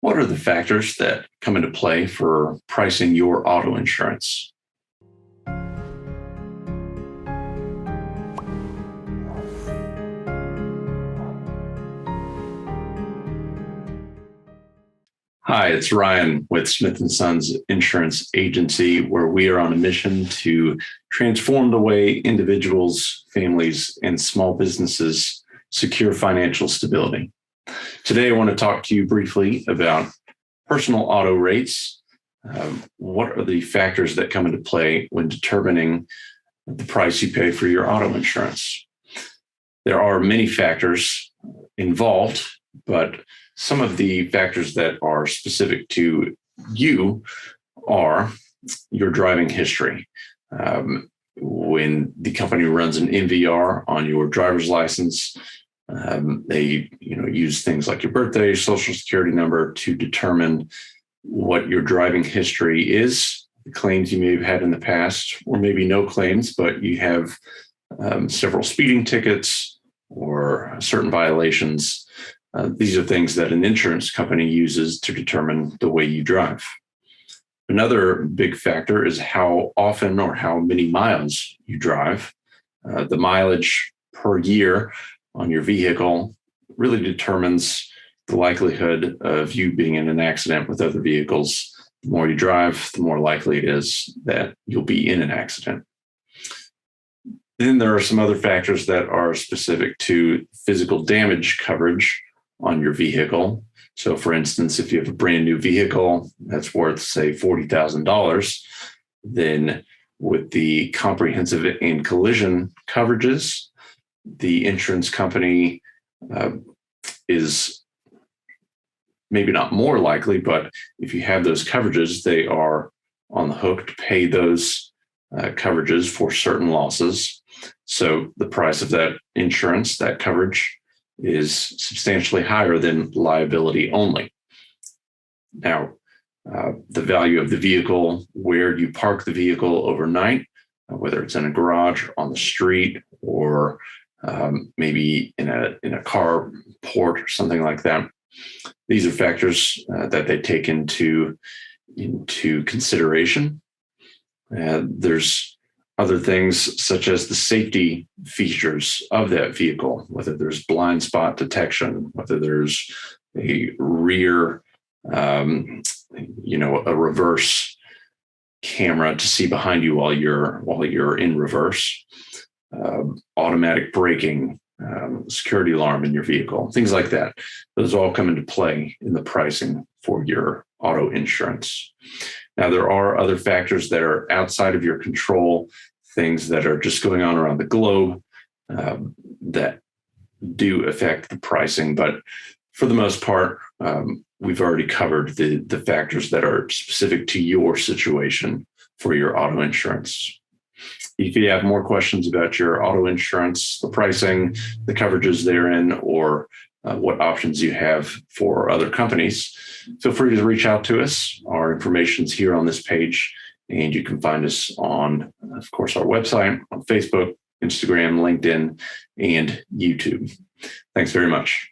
What are the factors that come into play for pricing your auto insurance? Hi, it's Ryan with Smith & Sons Insurance Agency, where we are on a mission to transform the way individuals, families, and small businesses secure financial stability. Today, I want to talk to you briefly about personal auto rates. What are the factors that come into play when determining the price you pay for your auto insurance? There are many factors involved, but some of the factors that are specific to you are your driving history. When the company runs an MVR on your driver's license, they use things like your birthday, social security number to determine what your driving history is, the claims you may have had in the past, or maybe no claims, but you have several speeding tickets or certain violations. These are things that an insurance company uses to determine the way you drive. Another big factor is how often or how many miles you drive. The mileage per year on your vehicle really determines the likelihood of you being in an accident with other vehicles. The more you drive, the more likely it is that you'll be in an accident. Then there are some other factors that are specific to physical damage coverage on your vehicle. So for instance, if you have a brand new vehicle that's worth, say, $40,000, then with the comprehensive and collision coverages, the insurance company is maybe not more likely, but if you have those coverages, they are on the hook to pay those coverages for certain losses. So the price of that insurance, that coverage, is substantially higher than liability only. Now, the value of the vehicle, where you park the vehicle overnight, whether it's in a garage, on the street, or maybe in a car port or something like that. These are factors that they take into consideration. There's other things such as the safety features of that vehicle, whether there's blind spot detection, whether there's a rear, a reverse camera to see behind you while you're in reverse, automatic braking, security alarm in your vehicle, things like that. Those all come into play in the pricing for your auto insurance. Now, there are other factors that are outside of your control, things that are just going on around the globe that do affect the pricing. But for the most part, we've already covered the factors that are specific to your situation for your auto insurance. If you have more questions about your auto insurance, the pricing, the coverages therein, or what options you have for other companies, feel free to reach out to us. Our information's here on this page, and you can find us on, of course, our website, on Facebook, Instagram, LinkedIn, and YouTube. Thanks very much.